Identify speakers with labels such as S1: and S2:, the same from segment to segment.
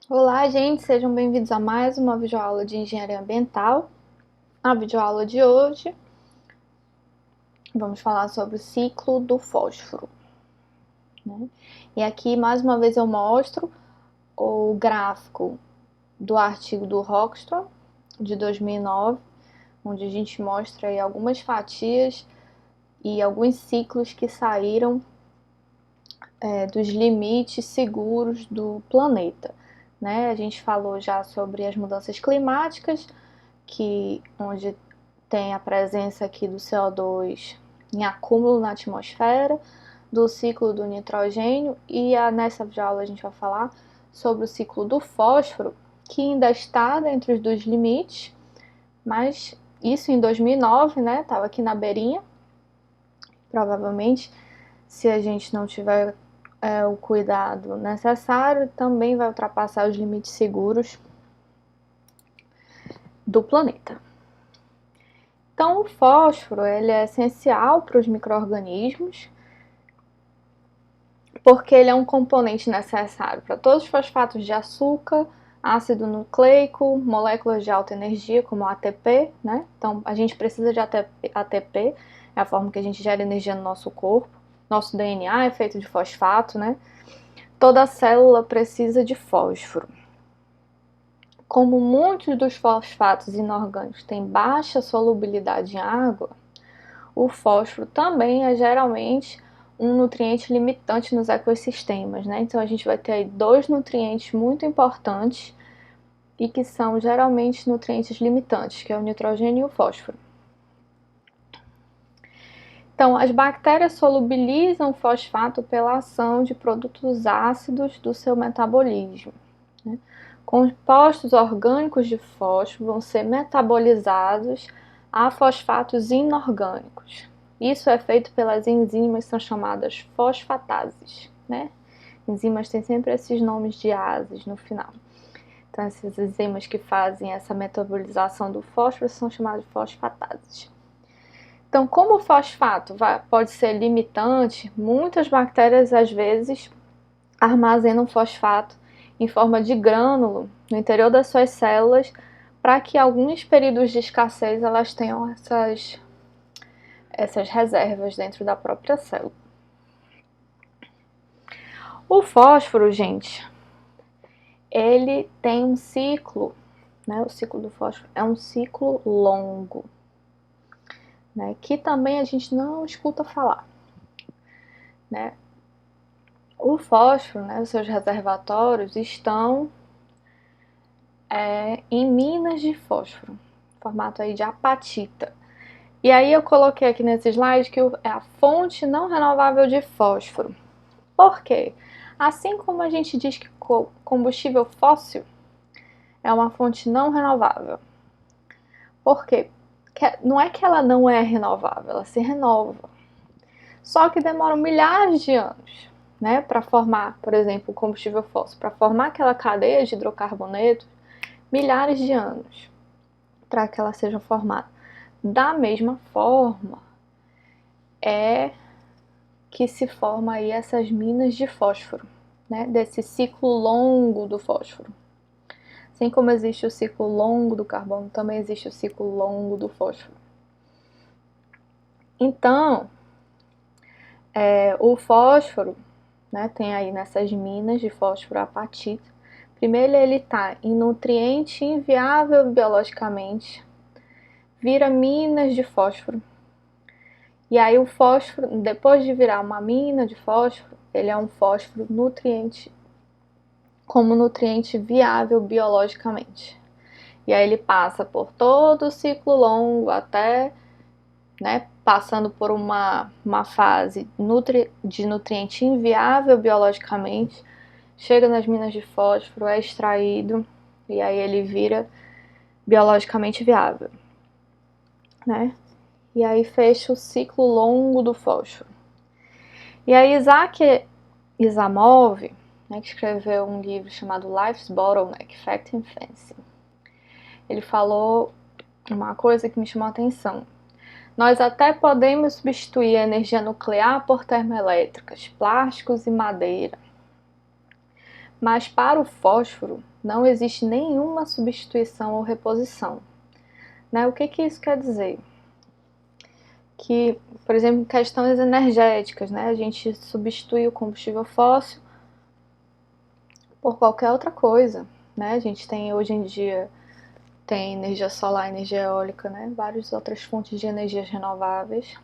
S1: Olá, gente, sejam bem-vindos a mais uma videoaula de Engenharia Ambiental. Na videoaula de hoje, vamos falar sobre o ciclo do fósforo, né? E aqui, mais uma vez, eu mostro o gráfico do artigo do Rockström, de 2009, onde a gente mostra aí algumas fatias e alguns ciclos que saíram dos limites seguros do planeta, né? A gente falou já sobre as mudanças climáticas, onde tem a presença aqui do CO2 em acúmulo na atmosfera, do ciclo do nitrogênio e nessa aula a gente vai falar sobre o ciclo do fósforo, que ainda está dentro dos limites, mas isso em 2009, né? Estava aqui na beirinha. Provavelmente, se a gente não tiver o cuidado necessário, também vai ultrapassar os limites seguros do planeta. Então, o fósforo ele é essencial para os micro-organismos, porque ele é um componente necessário para todos os fosfatos de açúcar, ácido nucleico, moléculas de alta energia, como a ATP, né? Então, a gente precisa de ATP, é a forma que a gente gera energia no nosso corpo. Nosso DNA é feito de fosfato, né? Toda célula precisa de fósforo. Como muitos dos fosfatos inorgânicos têm baixa solubilidade em água, o fósforo também é geralmente um nutriente limitante nos ecossistemas, né? Então a gente vai ter aí dois nutrientes muito importantes e que são geralmente nutrientes limitantes, que é o nitrogênio e o fósforo. Então, as bactérias solubilizam o fosfato pela ação de produtos ácidos do seu metabolismo, né? Compostos orgânicos de fósforo vão ser metabolizados a fosfatos inorgânicos. Isso é feito pelas enzimas que são chamadas fosfatases, né? Enzimas têm sempre esses nomes de ases no final. Então, essas enzimas que fazem essa metabolização do fósforo são chamadas de fosfatases. Então, como o fosfato pode ser limitante, muitas bactérias às vezes armazenam fosfato em forma de grânulo no interior das suas células para que alguns períodos de escassez elas tenham essas reservas dentro da própria célula. O fósforo, gente, ele tem um ciclo, né? O ciclo do fósforo é um ciclo longo, né? Que também a gente não escuta falar, né? O fósforo, né, os seus reservatórios estão em minas de fósforo, formato aí de apatita. E aí eu coloquei aqui nesse slide que é a fonte não renovável de fósforo. Por quê? Assim como a gente diz que combustível fóssil é uma fonte não renovável. Por quê? Não é que ela não é renovável, ela se renova. Só que demora milhares de anos, né, para formar, por exemplo, o combustível fóssil. Para formar aquela cadeia de hidrocarbonetos, milhares de anos para que ela seja formada. Da mesma forma, é que se forma aí essas minas de fósforo, né? Desse ciclo longo do fósforo. Assim como existe o ciclo longo do carbono, também existe o ciclo longo do fósforo. Então, o fósforo, né, tem aí nessas minas de fósforo apatita. Primeiro ele está em nutriente inviável biologicamente, vira minas de fósforo. E aí o fósforo, depois de virar uma mina de fósforo, ele é um fósforo nutriente, como nutriente viável biologicamente. E aí ele passa por todo o ciclo longo até, né, passando por uma fase de nutriente inviável biologicamente, chega nas minas de fósforo, é extraído e aí ele vira biologicamente viável, né? E aí fecha o ciclo longo do fósforo. E aí Isaac Asimov, né, que escreveu um livro chamado Life's Bottleneck, Fact and Fancy, ele falou uma coisa que me chamou a atenção. Nós até podemos substituir a energia nuclear por termoelétricas, plásticos e madeira. Mas para o fósforo não existe nenhuma substituição ou reposição. Né? O que isso quer dizer? Que, por exemplo, questões energéticas, né? A gente substitui o combustível fóssil por qualquer outra coisa. Né? A gente tem hoje em dia tem energia solar, energia eólica, né? Várias outras fontes de energias renováveis.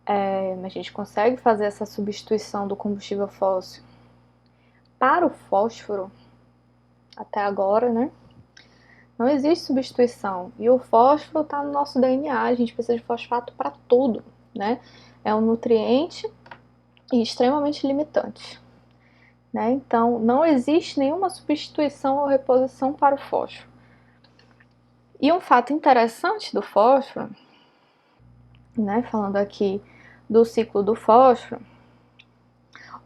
S1: A gente consegue fazer essa substituição do combustível fóssil. Para o fósforo, até agora, né? Não existe substituição. E o fósforo está no nosso DNA, a gente precisa de fosfato para tudo, né? É um nutriente e extremamente limitante. Né? Então, não existe nenhuma substituição ou reposição para o fósforo. E um fato interessante do fósforo, né? Falando aqui do ciclo do fósforo,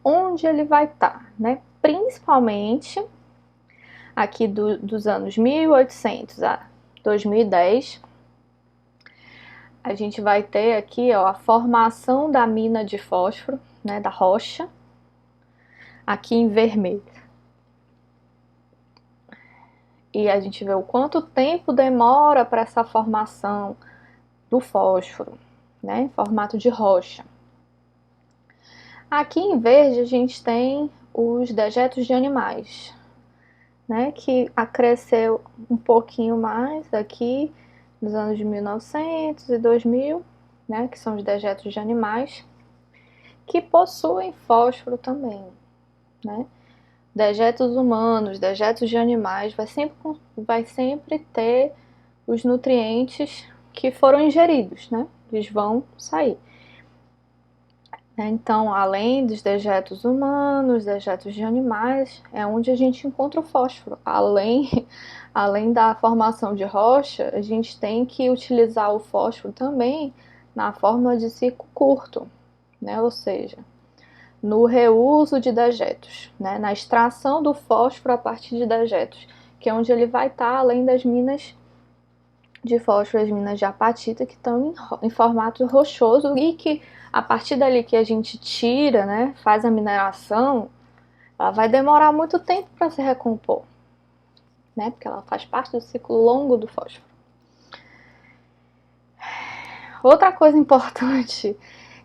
S1: onde ele vai estar, né? Principalmente aqui dos anos 1800 a 2010, a gente vai ter aqui, ó, a formação da mina de fósforo, né, da rocha, aqui em vermelho. E a gente vê o quanto tempo demora para essa formação do fósforo, né, em formato de rocha. Aqui em verde a gente tem os dejetos de animais, né, que cresceu um pouquinho mais aqui nos anos de 1900 e 2000, né, que são os dejetos de animais, que possuem fósforo também, né. Dejetos humanos, dejetos de animais, vai sempre ter os nutrientes que foram ingeridos, né, eles vão sair. Então, além dos dejetos humanos, dejetos de animais, é onde a gente encontra o fósforo. Além da formação de rocha, a gente tem que utilizar o fósforo também na forma de ciclo curto, né? Ou seja, no reuso de dejetos, né? Na extração do fósforo a partir de dejetos, que é onde ele vai estar, além das minas de fósforo, as minas de apatita, que estão em formato rochoso e que a partir dali que a gente tira, né, faz a mineração, ela vai demorar muito tempo para se recompor, né, porque ela faz parte do ciclo longo do fósforo. Outra coisa importante,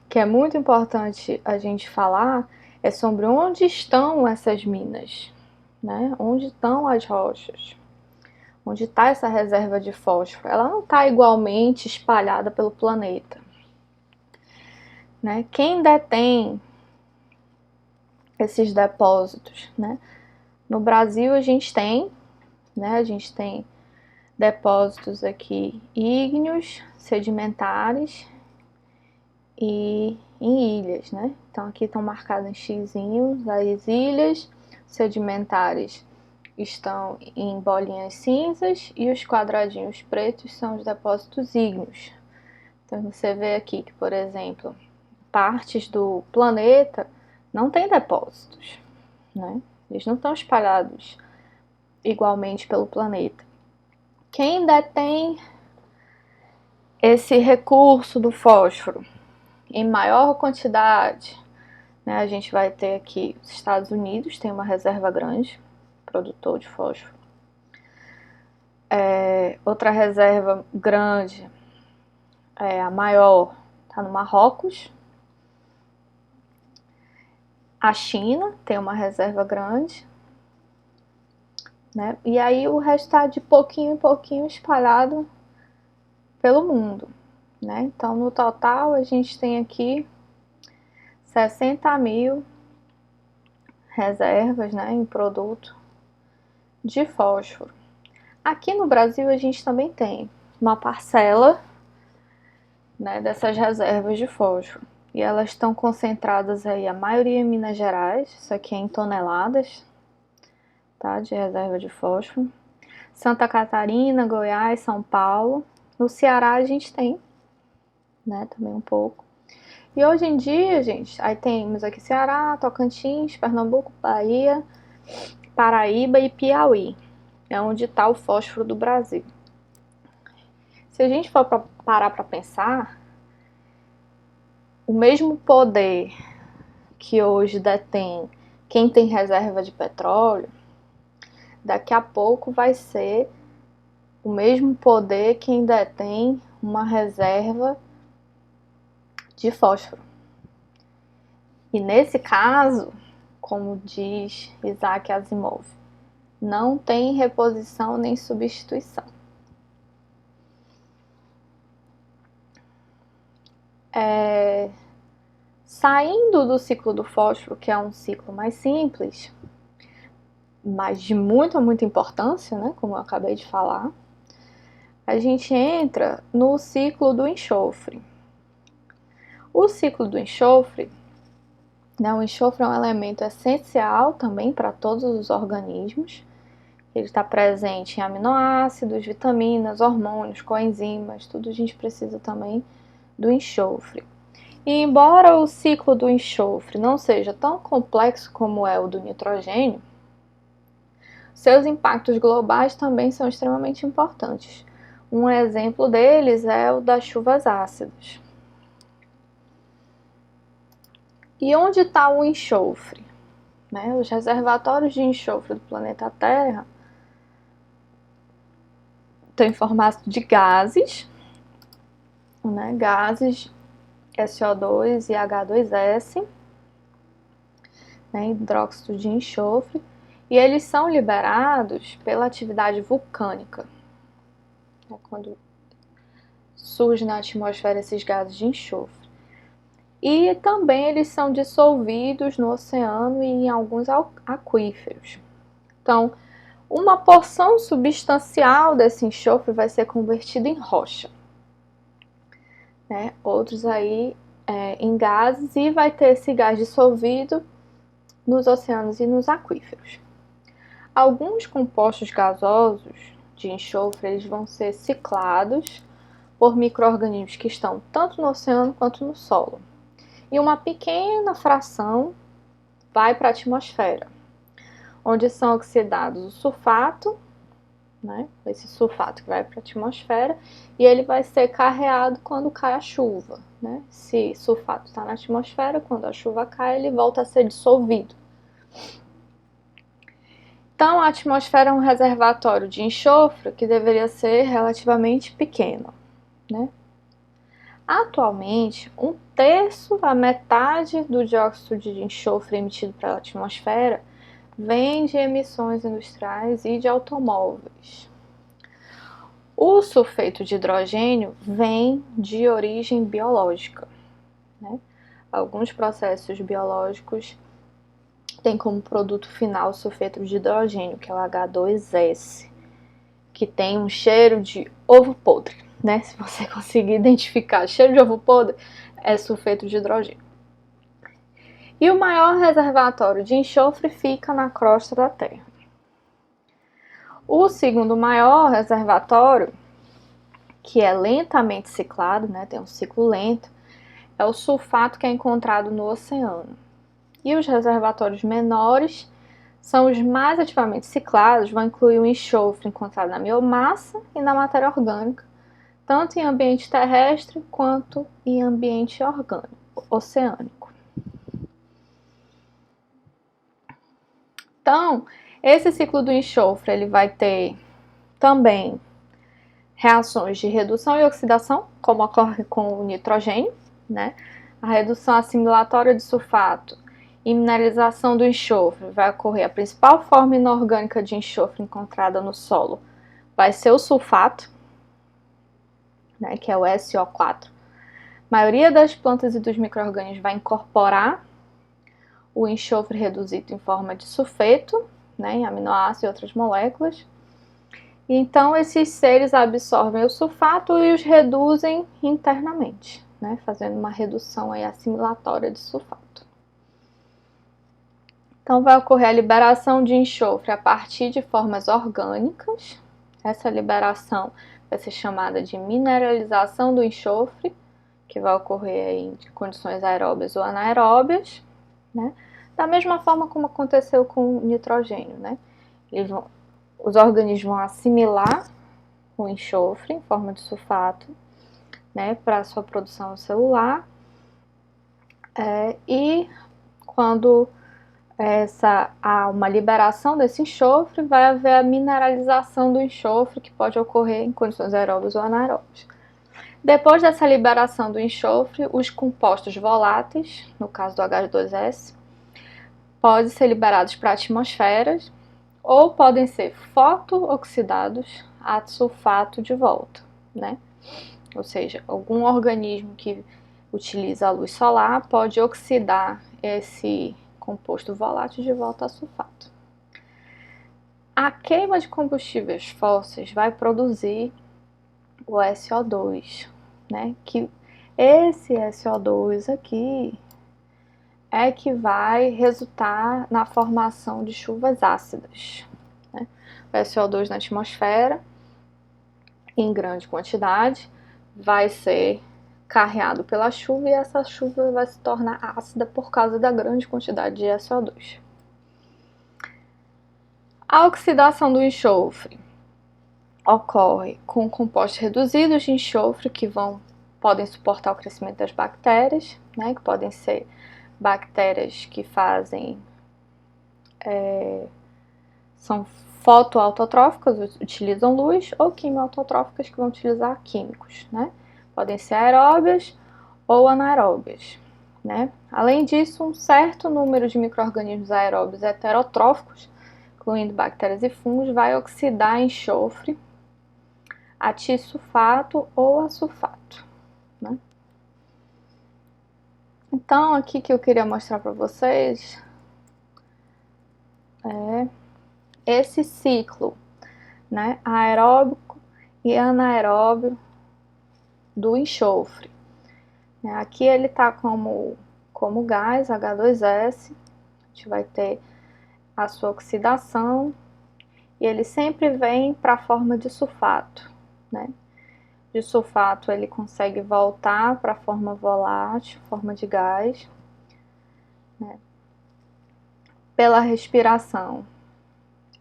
S1: que é muito importante a gente falar, é sobre onde estão essas minas, né, onde estão as rochas. Onde está essa reserva de fósforo? Ela não está igualmente espalhada pelo planeta. Né? Quem detém esses depósitos? Né? No Brasil a gente tem depósitos aqui ígneos, sedimentares e em ilhas. Né? Então aqui estão marcadas em xizinhos as ilhas sedimentares estão em bolinhas cinzas e os quadradinhos pretos são os depósitos ígneos. Então você vê aqui que, por exemplo, partes do planeta não têm depósitos, né? Eles não estão espalhados igualmente pelo planeta. Quem detém esse recurso do fósforo em maior quantidade, né? A gente vai ter aqui os Estados Unidos, tem uma reserva grande, produtor de fósforo. Outra reserva grande, a maior, está no Marrocos. A China tem uma reserva grande, né? E aí o resto está de pouquinho em pouquinho espalhado pelo mundo, né? Então no total a gente tem aqui 60 mil reservas, né, em produto de fósforo. Aqui no Brasil a gente também tem uma parcela, né, dessas reservas de fósforo. E elas estão concentradas aí, a maioria em Minas Gerais, isso aqui é em toneladas, tá, de reserva de fósforo. Santa Catarina, Goiás, São Paulo. No Ceará a gente tem, né, também um pouco. E hoje em dia, gente, aí temos aqui Ceará, Tocantins, Pernambuco, Bahia, Paraíba e Piauí. É onde está o fósforo do Brasil. Se a gente for parar para pensar, o mesmo poder que hoje detém quem tem reserva de petróleo, daqui a pouco vai ser o mesmo poder quem detém uma reserva de fósforo. E nesse caso, como diz Isaac Asimov, não tem reposição nem substituição. Saindo do ciclo do fósforo, que é um ciclo mais simples, mas de muita importância, né, como eu acabei de falar, a gente entra no ciclo do enxofre. O ciclo do enxofre, né, o enxofre é um elemento essencial também para todos os organismos. Ele está presente em aminoácidos, vitaminas, hormônios, coenzimas, tudo a gente precisa também do enxofre. E embora o ciclo do enxofre não seja tão complexo como é o do nitrogênio, seus impactos globais também são extremamente importantes. Um exemplo deles é o das chuvas ácidas. E onde está o enxofre? Né? Os reservatórios de enxofre do planeta Terra estão em formato de gases, né? Gases SO2 e H2S, né? Hidróxido de enxofre, e eles são liberados pela atividade vulcânica. É quando surge na atmosfera esses gases de enxofre. E também eles são dissolvidos no oceano e em alguns aquíferos. Então, uma porção substancial desse enxofre vai ser convertida em rocha, né? Outros aí em gases, e vai ter esse gás dissolvido nos oceanos e nos aquíferos. Alguns compostos gasosos de enxofre eles vão ser ciclados por micro-organismos que estão tanto no oceano quanto no solo. E uma pequena fração vai para a atmosfera, onde são oxidados o sulfato, né? Esse sulfato que vai para a atmosfera, e ele vai ser carreado quando cai a chuva, né? Se sulfato está na atmosfera, quando a chuva cai, ele volta a ser dissolvido. Então, a atmosfera é um reservatório de enxofre que deveria ser relativamente pequeno, né? Atualmente, 1/3 a metade do dióxido de enxofre emitido para a atmosfera vem de emissões industriais e de automóveis. O sulfeto de hidrogênio vem de origem biológica, né? Alguns processos biológicos têm como produto final o sulfeto de hidrogênio, que é o H2S, que tem um cheiro de ovo podre, né? Se você conseguir identificar cheiro de ovo podre, é sulfeto de hidrogênio. E o maior reservatório de enxofre fica na crosta da Terra. O segundo maior reservatório, que é lentamente ciclado, né, tem um ciclo lento, é o sulfato que é encontrado no oceano. E os reservatórios menores são os mais ativamente ciclados, vão incluir o enxofre encontrado na biomassa e na matéria orgânica, tanto em ambiente terrestre quanto em ambiente oceânico. Então, esse ciclo do enxofre ele vai ter também reações de redução e oxidação, como ocorre com o nitrogênio, né? A redução assimilatória de sulfato e mineralização do enxofre vai ocorrer. A principal forma inorgânica de enxofre encontrada no solo vai ser o sulfato, né, que é o SO4. A maioria das plantas e dos micro-organismos vai incorporar o enxofre reduzido em forma de sulfeto, né, em aminoácidos e outras moléculas. Então, esses seres absorvem o sulfato e os reduzem internamente, né, fazendo uma redução aí assimilatória de sulfato. Então, vai ocorrer a liberação de enxofre a partir de formas orgânicas. Essa liberação vai ser chamada de mineralização do enxofre, que vai ocorrer em condições aeróbias ou anaeróbias, né? Da mesma forma como aconteceu com o nitrogênio, né? Os organismos vão assimilar o enxofre em forma de sulfato, né, para a sua produção celular, e quando há uma liberação desse enxofre, vai haver a mineralização do enxofre, que pode ocorrer em condições aeróbias ou anaeróbias. Depois dessa liberação do enxofre, os compostos voláteis, no caso do H2S, podem ser liberados para a atmosfera ou podem ser fotooxidados a sulfato de volta, né? Ou seja, algum organismo que utiliza a luz solar pode oxidar esse composto volátil de volta a sulfato. A queima de combustíveis fósseis vai produzir o SO2, né? Que esse SO2 aqui é que vai resultar na formação de chuvas ácidas, né? O SO2 na atmosfera, em grande quantidade, vai ser carreado pela chuva e essa chuva vai se tornar ácida por causa da grande quantidade de SO2. A oxidação do enxofre ocorre com compostos reduzidos de enxofre que podem suportar o crescimento das bactérias, né, que podem ser bactérias que são fotoautotróficas, utilizam luz, ou quimioautotróficas, que vão utilizar químicos, né? Podem ser aeróbias ou anaeróbias, né? Além disso, um certo número de micro-organismos aeróbios heterotróficos, incluindo bactérias e fungos, vai oxidar enxofre a tisulfato ou a sulfato, né? Então, aqui que eu queria mostrar para vocês é esse ciclo, né, aeróbico e anaeróbio do enxofre. Aqui ele está como gás, H2S, a gente vai ter a sua oxidação e ele sempre vem para a forma de sulfato, né? De sulfato ele consegue voltar para a forma volátil, forma de gás, né? Pela respiração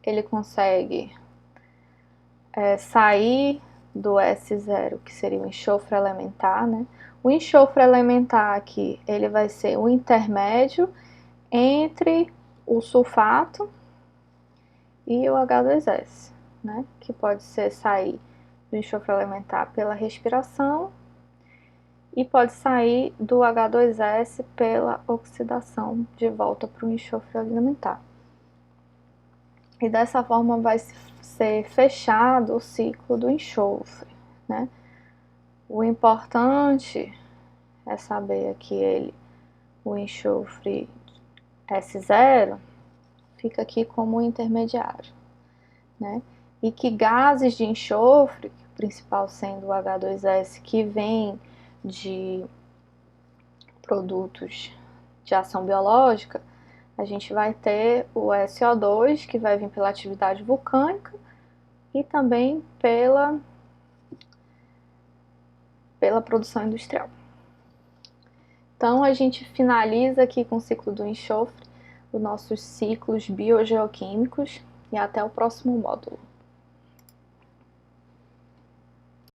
S1: ele consegue sair do S0, que seria o enxofre elementar, né? O enxofre elementar aqui, ele vai ser o intermédio entre o sulfato e o H2S, né? Que pode sair do enxofre elementar pela respiração e pode sair do H2S pela oxidação de volta para o enxofre elementar. E dessa forma vai ser fechado o ciclo do enxofre, né? O importante é saber que o enxofre S0 fica aqui como intermediário, né? E que gases de enxofre, o principal sendo o H2S, que vem de produtos de ação biológica, a gente vai ter o SO2, que vai vir pela atividade vulcânica e também pela produção industrial. Então, a gente finaliza aqui com o ciclo do enxofre, os nossos ciclos biogeoquímicos, e até o próximo módulo.